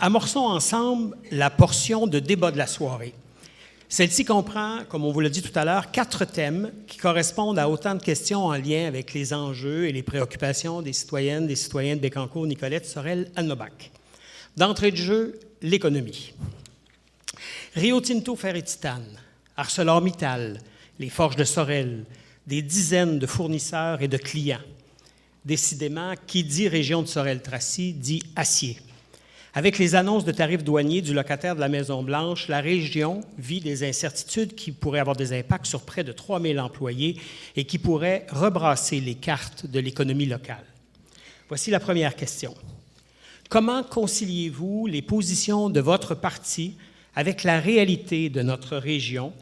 Amorçons ensemble la portion de débat de la soirée. Celle-ci comprend, comme on vous l'a dit tout à l'heure, 4 thèmes qui correspondent à autant de questions en lien avec les enjeux et les préoccupations des citoyennes, des citoyens de Bécancour, Nicolette, Sorel, Alnobac. D'entrée de jeu, l'économie. Rio Tinto Fer et Titane, ArcelorMittal, les forges de Sorel, des dizaines de fournisseurs et de clients. Décidément, qui dit région de Sorel-Tracy dit acier. Avec les annonces de tarifs douaniers du locataire de la Maison-Blanche, la région vit des incertitudes qui pourraient avoir des impacts sur près de 3 000 employés et qui pourraient rebrasser les cartes de l'économie locale. Voici la première question. Comment conciliez-vous les positions de votre parti avec la réalité de notre région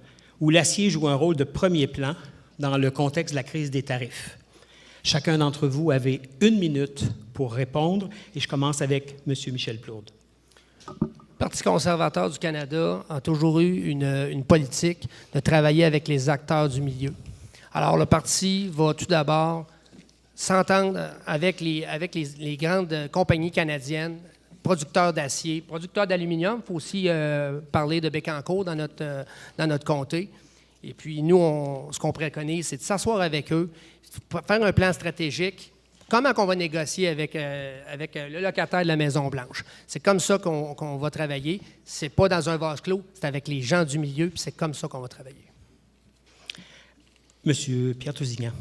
où l'acier joue un rôle de premier plan dans le contexte de la crise des tarifs? Chacun d'entre vous avait 1 minute pour répondre et je commence avec M. Michel Plourde. Le Parti conservateur du Canada a toujours eu une politique de travailler avec les acteurs du milieu. Alors, le parti va tout d'abord s'entendre avec les grandes compagnies canadiennes, producteurs d'acier, producteurs d'aluminium. Il faut aussi parler de Bécancour dans notre comté. Et puis, nous, ce qu'on préconise, c'est de s'asseoir avec eux, faire un plan stratégique. Comment on va négocier avec le locataire de la Maison-Blanche? C'est comme ça qu'on va travailler. C'est pas dans un vase clos, c'est avec les gens du milieu, puis c'est comme ça qu'on va travailler. Monsieur Pierre Tousignan.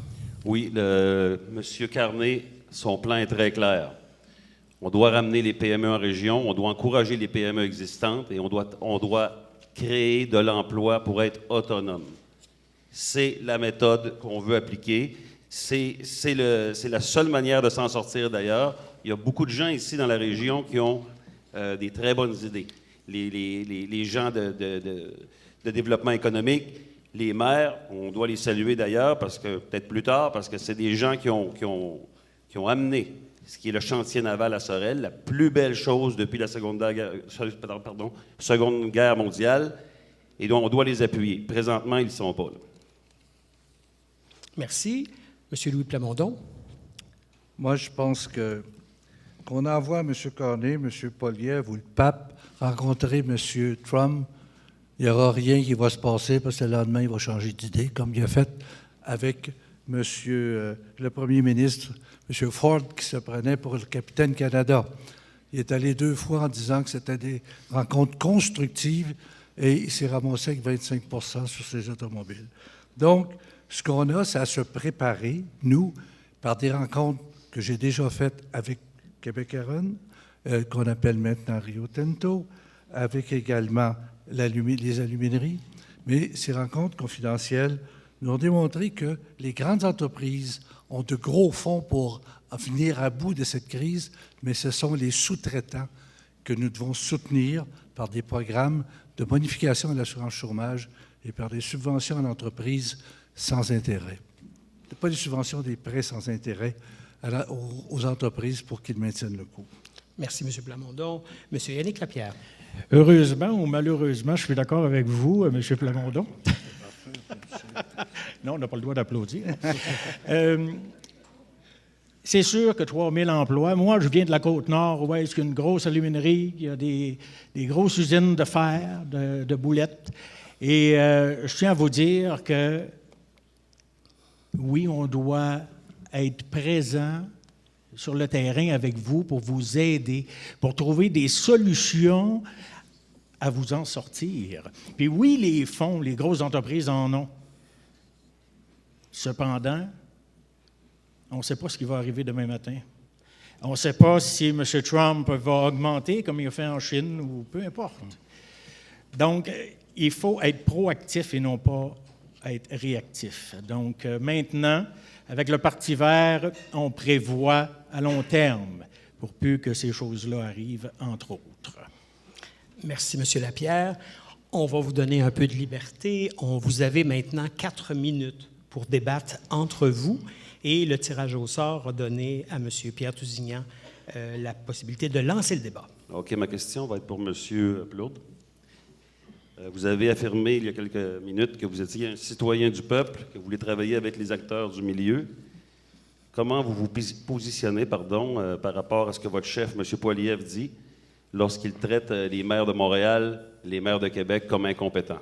Oui, Monsieur Carney, son plan est très clair. On doit ramener les PME en région, on doit encourager les PME existantes et on doit créer de l'emploi pour être autonome. C'est la méthode qu'on veut appliquer. C'est la seule manière de s'en sortir, d'ailleurs. Il y a beaucoup de gens ici dans la région qui ont des très bonnes idées. Les gens de développement économique, les maires, on doit les saluer d'ailleurs, parce que peut-être plus tard, parce que c'est des gens qui ont amené ce qui est le chantier naval à Sorel, la plus belle chose depuis la Seconde Guerre mondiale, et donc on doit les appuyer. Présentement, ils ne sont pas là. Merci. Monsieur Louis Plamondon. Moi, je pense qu'on envoie M. Carney, M. Poilievre ou le pape rencontrer M. Trump. Il n'y aura rien qui va se passer parce que le lendemain, il va changer d'idée, comme il a fait avec le premier ministre, M. Ford, qui se prenait pour le capitaine Canada. Il est allé 2 fois en disant que c'était des rencontres constructives et il s'est ramassé avec 25 % sur ses automobiles. Donc, ce qu'on a, c'est à se préparer, nous, par des rencontres que j'ai déjà faites avec Québec Aron, qu'on appelle maintenant Rio Tinto, avec également les alumineries. Mais ces rencontres confidentielles nous ont démontré que les grandes entreprises ont de gros fonds pour en venir à bout de cette crise, mais ce sont les sous-traitants que nous devons soutenir par des programmes de bonification de l'assurance chômage et par des subventions à l'entreprise sans intérêt. Pas des subventions, des prêts sans intérêt aux entreprises pour qu'ils maintiennent le coup. Merci, M. Plamondon. M. Yannick Lapierre. Heureusement ou malheureusement, je suis d'accord avec vous, M. Plamondon. Non, on n'a pas le droit d'applaudir. C'est sûr que 3 000 emplois. Moi, je viens de la Côte-Nord, où est-ce qu'il y a une grosse aluminerie, il y a des grosses usines de fer, de boulettes. Et je tiens à vous dire que, oui, on doit être présent sur le terrain avec vous pour vous aider, pour trouver des solutions à vous en sortir. Puis oui, les fonds, les grosses entreprises en ont. Cependant, on ne sait pas ce qui va arriver demain matin. On ne sait pas si M. Trump va augmenter comme il a fait en Chine ou peu importe. Donc, il faut être proactif et non pas être réactif. Donc, maintenant, avec le Parti vert, on prévoit à long terme pour peu que ces choses-là arrivent, entre autres. Merci, M. Lapierre. On va vous donner un peu de liberté. Vous avez maintenant 4 minutes pour débattre entre vous et le tirage au sort a donné à M. Pierre Tousignan la possibilité de lancer le débat. OK, ma question va être pour M. Plourde. Vous avez affirmé il y a quelques minutes que vous étiez un citoyen du peuple, que vous voulez travailler avec les acteurs du milieu. Comment vous vous positionnez par rapport à ce que votre chef, M. Poilievre, dit? lorsqu'il traite les maires de Montréal, les maires de Québec comme incompétents.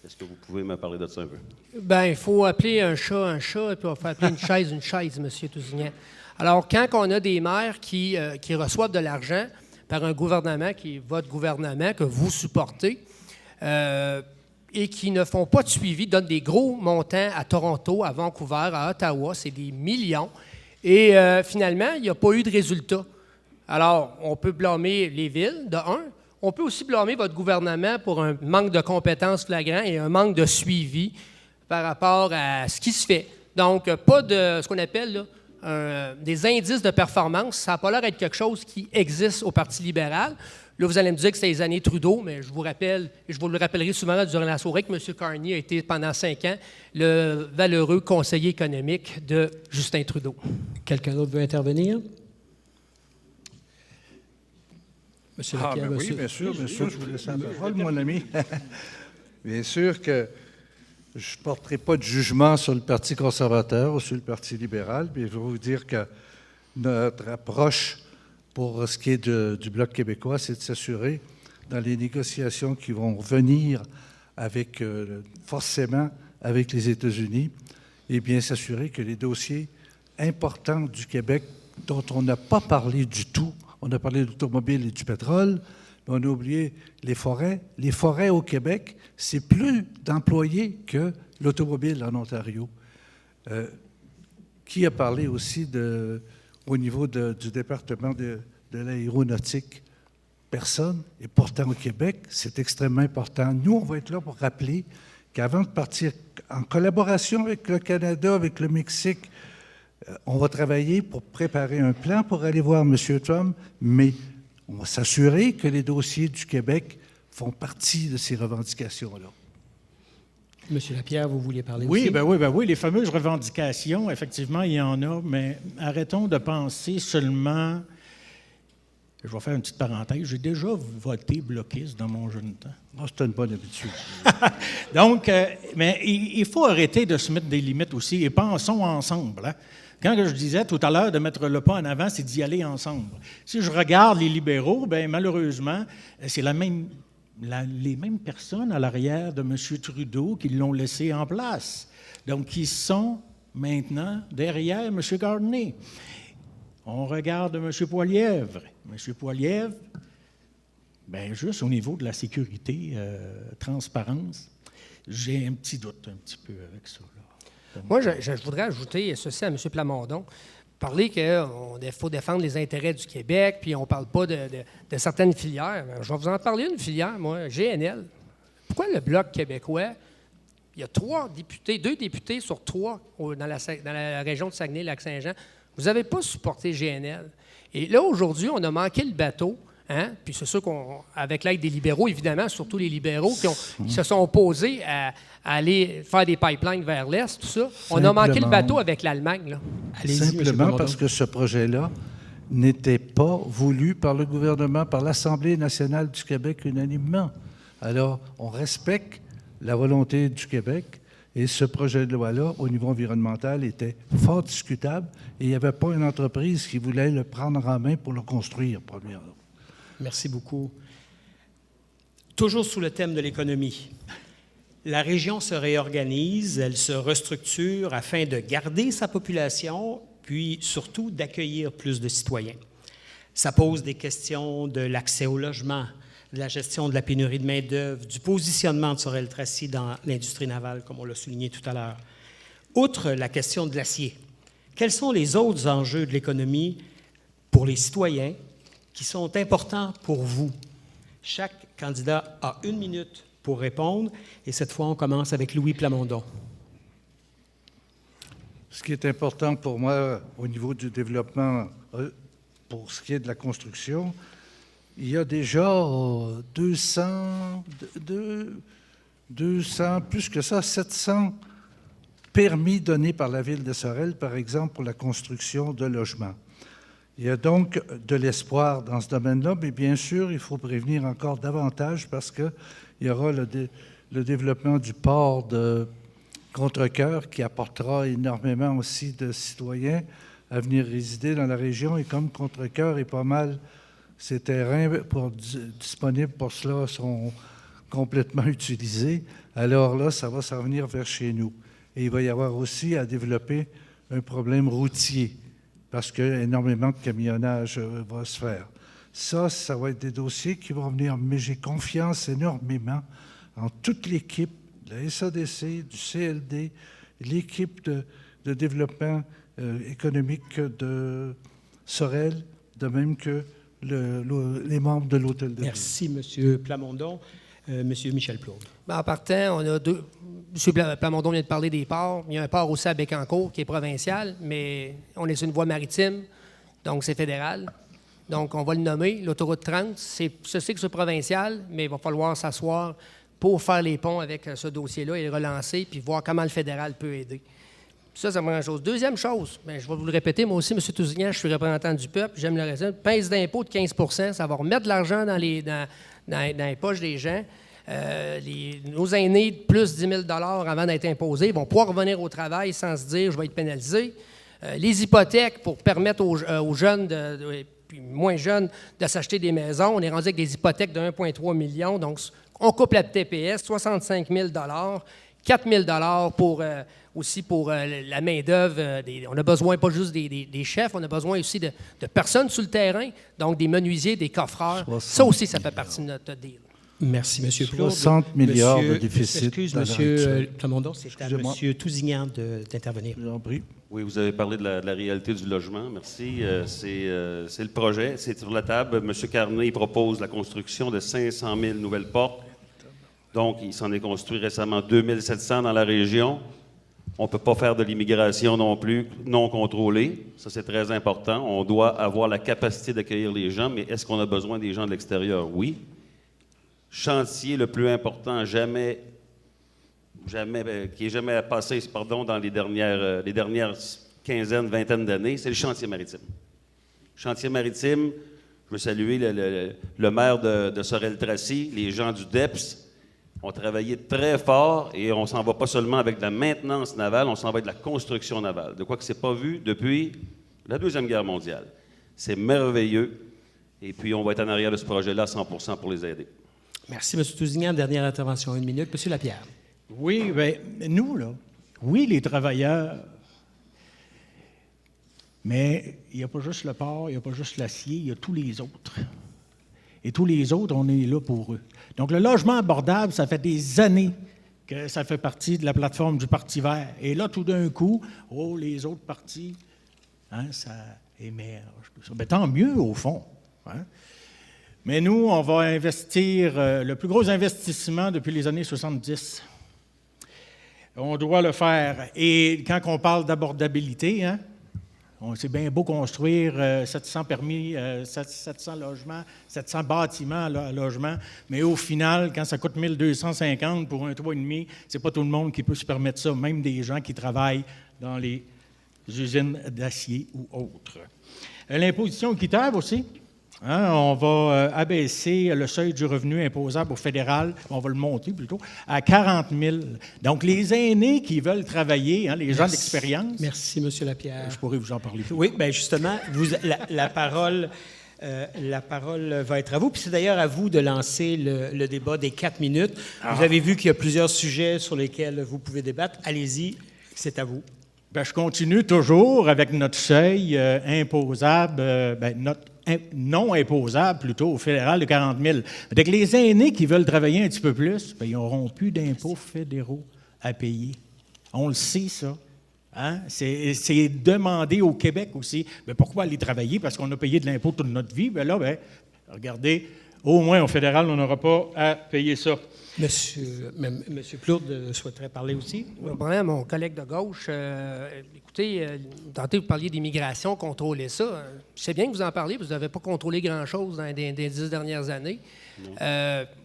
Est-ce que vous pouvez me parler de ça un peu? Bien, il faut appeler un chat, et puis on va appeler une chaise, M. Tousignan. Alors, quand on a des maires qui reçoivent de l'argent par un gouvernement qui est votre gouvernement, que vous supportez, et qui ne font pas de suivi, donnent des gros montants à Toronto, à Vancouver, à Ottawa, c'est des millions, et finalement, il n'y a pas eu de résultat. Alors, on peut blâmer les villes, de un. On peut aussi blâmer votre gouvernement pour un manque de compétences flagrant et un manque de suivi par rapport à ce qui se fait. Donc, pas de ce qu'on appelle là, des indices de performance. Ça n'a pas l'air d'être quelque chose qui existe au Parti libéral. Là, vous allez me dire que c'est les années Trudeau, mais je vous rappelle, et je vous le rappellerai souvent durant la soirée, que M. Carney a été pendant 5 ans le valeureux conseiller économique de Justin Trudeau. Quelqu'un d'autre veut intervenir? Monsieur Lapierre, oui, bien sûr, je vous laisse la parole, mon ami. Bien sûr que je ne porterai pas de jugement sur le Parti conservateur ou sur le Parti libéral, mais je vais vous dire que notre approche pour ce qui est du Bloc québécois, c'est de s'assurer, dans les négociations qui vont venir avec, forcément avec les États-Unis, et bien s'assurer que les dossiers importants du Québec, dont on n'a pas parlé du tout, on a parlé de l'automobile et du pétrole, mais on a oublié les forêts. Les forêts au Québec, c'est plus d'employés que l'automobile en Ontario. Qui a parlé aussi au niveau du département de l'aéronautique? Personne. Et pourtant, au Québec, c'est extrêmement important. Nous, on va être là pour rappeler qu'avant de partir en collaboration avec le Canada, avec le Mexique, on va travailler pour préparer un plan pour aller voir M. Trump, mais on va s'assurer que les dossiers du Québec font partie de ces revendications-là. Monsieur Lapierre, vous vouliez parler Oui, aussi? ben oui, les fameuses revendications, effectivement, il y en a, mais arrêtons de penser seulement... Je vais faire une petite parenthèse. J'ai déjà voté bloquiste dans mon jeune temps. Oh, c'est une bonne habitude. Donc, mais il faut arrêter de se mettre des limites aussi et pensons ensemble. Hein? Quand je disais tout à l'heure de mettre le pas en avant, c'est d'y aller ensemble. Si je regarde les libéraux, bien malheureusement, c'est les mêmes personnes à l'arrière de M. Trudeau qui l'ont laissé en place. Donc, ils sont maintenant derrière M. Gardner. On regarde M. Poilievre. M. Poilievre, bien, juste au niveau de la sécurité, transparence, j'ai un petit doute un petit peu avec ça. Là. Moi, je voudrais ajouter ceci à M. Plamondon. Parler qu'il faut défendre les intérêts du Québec, puis on ne parle pas de certaines filières. Je vais vous en parler d'une filière, moi, GNL. Pourquoi le Bloc québécois, il y a 2 députés sur 3 dans la région de Saguenay-Lac-Saint-Jean, vous n'avez pas supporté GNL. Et là, aujourd'hui, on a manqué le bateau. Hein? Puis c'est sûr qu'avec l'aide des libéraux, évidemment, surtout les libéraux qui se sont opposés à aller faire des pipelines vers l'Est, tout ça. On a manqué le bateau avec l'Allemagne. Là. Simplement parce que ce projet-là n'était pas voulu par le gouvernement, par l'Assemblée nationale du Québec unanimement. Alors, on respecte la volonté du Québec. Et ce projet de loi-là, au niveau environnemental, était fort discutable et il n'y avait pas une entreprise qui voulait le prendre en main pour le construire, premièrement. Merci beaucoup. Toujours sous le thème de l'économie. La région se réorganise, elle se restructure afin de garder sa population, puis surtout d'accueillir plus de citoyens. Ça pose des questions de l'accès au logement, de la gestion de la pénurie de main-d'œuvre, du positionnement de Sorel-Tracy dans l'industrie navale, comme on l'a souligné tout à l'heure. Outre la question de l'acier, quels sont les autres enjeux de l'économie pour les citoyens qui sont importants pour vous? Chaque candidat a 1 minute pour répondre, et cette fois, on commence avec Louis Plamondon. Ce qui est important pour moi au niveau du développement, pour ce qui est de la construction, il y a déjà 200, plus que ça, 700 permis donnés par la Ville de Sorel, par exemple, pour la construction de logements. Il y a donc de l'espoir dans ce domaine-là, mais bien sûr, il faut prévenir encore davantage parce qu'il y aura le développement du port de Contrecœur qui apportera énormément aussi de citoyens à venir résider dans la région. Et comme Contrecœur est pas mal Ces terrains disponibles pour cela sont complètement utilisés. Alors là, ça va s'en venir vers chez nous. Et il va y avoir aussi à développer un problème routier, parce qu'énormément de camionnage va se faire. Ça va être des dossiers qui vont venir, mais j'ai confiance énormément en toute l'équipe de la SADC, du CLD, l'équipe de développement économique de Sorel, de même que les membres de l'Hôtel de Ville. Merci, M. Plamondon. M. Michel Plourde. En partant, on a deux. M. Plamondon vient de parler des ports. Il y a un port aussi à Bécancour qui est provincial, mais on est sur une voie maritime, donc c'est fédéral. Donc, on va le nommer, l'autoroute 30. Je sais que c'est provincial, mais il va falloir s'asseoir pour faire les ponts avec ce dossier-là et le relancer, puis voir comment le fédéral peut aider. Ça, c'est la première chose. Deuxième chose, bien, je vais vous le répéter, moi aussi, M. Tousignan, je suis représentant du peuple, j'aime le raisin. Pince d'impôt de 15 % ça va remettre de l'argent dans les poches des gens. Nos aînés, plus 10 000 avant d'être imposés, vont pouvoir revenir au travail sans se dire « je vais être pénalisé ». Les hypothèques pour permettre aux jeunes, puis moins jeunes, de s'acheter des maisons. On est rendu avec des hypothèques de 1,3 million. Donc, on coupe la TPS, 65 000 4 000 pour, aussi pour la main-d'œuvre. On a besoin pas juste des chefs, on a besoin aussi de personnes sur le terrain, donc des menuisiers, des coffreurs. Ça aussi, ça fait partie de notre deal. Merci, M. Plourde. 60 milliards de déficit. Excuse, M. Plamondon, c'est à M. Tousignan d'intervenir. Je vous en prie. Oui, vous avez parlé de la réalité du logement. Merci. C'est le projet. C'est sur la table. M. Carnet propose la construction de 500 000 nouvelles portes. Donc, il s'en est construit récemment 2700 dans la région. On ne peut pas faire de l'immigration non plus non contrôlée. Ça, c'est très important. On doit avoir la capacité d'accueillir les gens, mais est-ce qu'on a besoin des gens de l'extérieur? Oui. Chantier le plus important qui est jamais passé dans les dernières quinzaine, vingtaine d'années, c'est le chantier maritime. Chantier maritime, je veux saluer le maire de Sorel-Tracy, les gens du DEPS ont travaillé très fort et on s'en va pas seulement avec de la maintenance navale, on s'en va avec de la construction navale. De quoi que c'est pas vu depuis la Deuxième Guerre mondiale. C'est merveilleux. Et puis, on va être en arrière de ce projet-là à 100% pour les aider. Merci, M. Tousignan. Dernière intervention, 1 minute. M. Lapierre. Oui, bien, nous, là, oui, les travailleurs, mais il n'y a pas juste le port, il n'y a pas juste l'acier, il y a tous les autres. Et tous les autres, on est là pour eux. Donc, le logement abordable, ça fait des années que ça fait partie de la plateforme du Parti vert. Et là, tout d'un coup, les autres partis, ça émerge. Bien, tant mieux, au fond. Hein? Mais nous, on va investir le plus gros investissement depuis les années 70. On doit le faire. Et quand on parle d'abordabilité, c'est bien beau construire 700 permis, 700 logements, 700 bâtiments à logement, mais au final, quand ça coûte 1 250 pour un 3,5, c'est pas tout le monde qui peut se permettre ça, même des gens qui travaillent dans les usines d'acier ou autres. L'imposition équitable aussi. On va abaisser le seuil du revenu imposable au fédéral, on va le monter plutôt, à 40 000. Donc, les aînés qui veulent travailler, les gens d'expérience... Merci, M. Lapierre. Je pourrais vous en parler plus. Oui, bien justement, la parole va être à vous. Puis c'est d'ailleurs à vous de lancer le débat des 4 minutes. Vous avez vu qu'il y a plusieurs sujets sur lesquels vous pouvez débattre. Allez-y, c'est à vous. Bien, je continue toujours avec notre seuil imposable, notre non imposable plutôt au fédéral de 40 000. Donc, les aînés qui veulent travailler un petit peu plus, bien, ils n'auront plus d'impôts fédéraux à payer. On le sait, ça. C'est demandé au Québec aussi. Mais pourquoi aller travailler? Parce qu'on a payé de l'impôt toute notre vie. Bien là, regardez, au moins au fédéral, on n'aura pas à payer ça. Monsieur Plourde souhaiterait parler aussi. Oui. Mon collègue de gauche, écoutez, tantôt vous parliez d'immigration, contrôler ça. Je sais bien que vous en parlez, vous n'avez pas contrôlé grand-chose dans les 10 dernières années,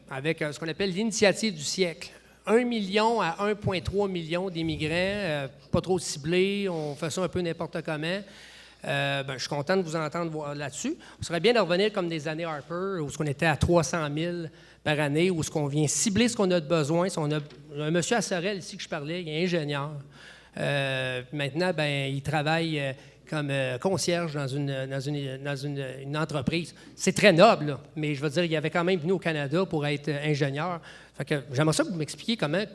avec ce qu'on appelle l'initiative du siècle. 1 million à 1,3 million d'immigrants, pas trop ciblés, on fait ça un peu n'importe comment. Je suis content de vous entendre là-dessus. Ce serait bien de revenir comme des années Harper, où on était à 300 000 par année, où on vient cibler ce qu'on a de besoin. On a un monsieur à Sorel ici que je parlais, il est ingénieur. Maintenant, il travaille comme concierge dans une entreprise. C'est très noble, là, mais je veux dire, il avait quand même venu au Canada pour être ingénieur. Fait que j'aimerais ça que vous m'expliquiez comment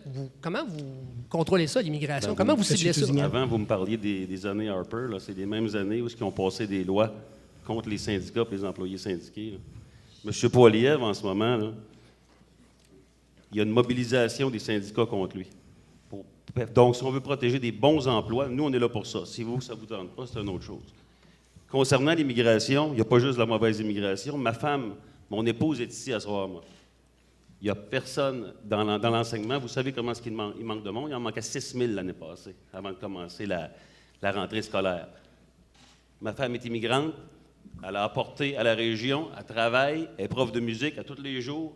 vous contrôlez ça, l'immigration, comment vous ciblez ça. Avant, vous me parliez des années Harper. Là, c'est les mêmes années où ils ont passé des lois contre les syndicats et les employés syndiqués. Là. M. Poilievre, en ce moment, là, il y a une mobilisation des syndicats contre lui. Donc, si on veut protéger des bons emplois, nous, on est là pour ça. Si vous, ça ne vous tente pas, c'est une autre chose. Concernant l'immigration, il n'y a pas juste la mauvaise immigration. Ma femme, mon épouse est ici à ce soir, moi. Il n'y a personne dans l'enseignement. Vous savez comment il manque de monde? Il en manquait 6 000 l'année passée, avant de commencer la rentrée scolaire. Ma femme est immigrante. Elle a apporté à la région, elle travaille, elle est prof de musique à tous les jours.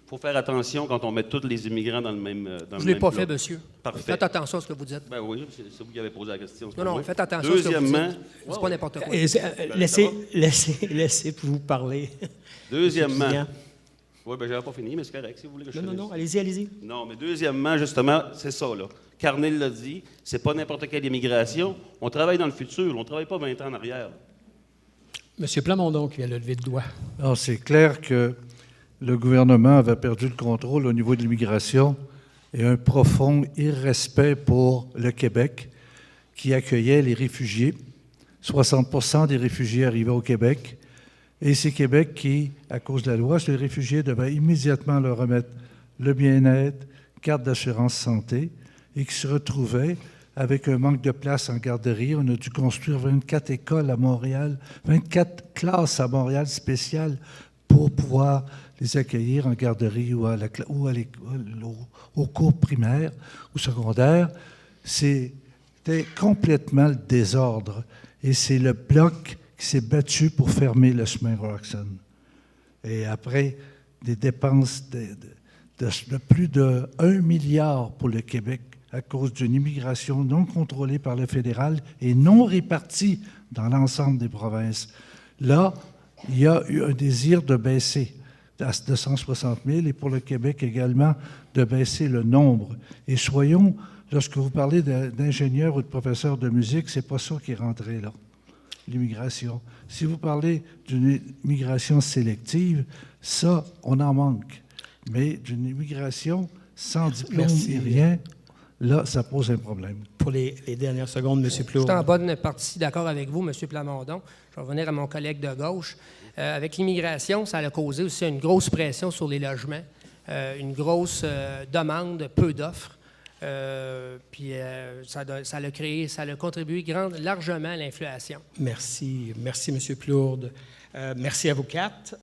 Il faut faire attention quand on met tous les immigrants dans le même Je ne l'ai pas fait, monsieur. Parfait. Faites attention à ce que vous dites. Ben oui, c'est vous qui avez posé la question. Non, faites attention à ce que vous dites. C'est pas n'importe quoi. Laissez vous parler. Deuxièmement, oui, ben j'avais pas fini, mais c'est correct, si vous voulez que je finisse. Non, allez-y. Non, mais deuxièmement, justement, c'est ça, là. Carney l'a dit, c'est pas n'importe quelle immigration. On travaille dans le futur, on ne travaille pas 20 ans en arrière. M. Plamondon qui vient de lever le doigt. Alors, c'est clair que le gouvernement avait perdu le contrôle au niveau de l'immigration et un profond irrespect pour le Québec qui accueillait les réfugiés. 60% des réfugiés arrivaient au Québec. Et c'est Québec qui, à cause de la loi sur les réfugiés, devait immédiatement leur remettre le bien-être, carte d'assurance santé, et qui se retrouvait avec un manque de place en garderie. On a dû construire 24 écoles à Montréal, 24 classes à Montréal spéciales pour pouvoir les accueillir en garderie ou au cours primaire ou secondaire. C'était complètement le désordre. Et c'est le Bloc qui s'est battu pour fermer le chemin Roxham. Et après des dépenses de plus de 1 milliard pour le Québec à cause d'une immigration non contrôlée par le fédéral et non répartie dans l'ensemble des provinces. Là, il y a eu un désir de baisser de 160 000 et pour le Québec également de baisser le nombre. Et soyons, lorsque vous parlez d'ingénieurs ou de professeurs de musique, c'est pas ça qui est rentré là, l'immigration. Si vous parlez d'une immigration sélective, ça, on en manque. Mais d'une immigration sans diplôme et rien, là, ça pose un problème. Pour les dernières secondes, M. Plourde. Je suis en bonne partie d'accord avec vous, M. Plamondon. Je vais revenir à mon collègue de gauche. Avec l'immigration, ça a causé aussi une grosse pression sur les logements, une grosse demande, peu d'offres. Puis ça a contribué largement à l'inflation. Merci, M. Plourde. Merci à vous quatre.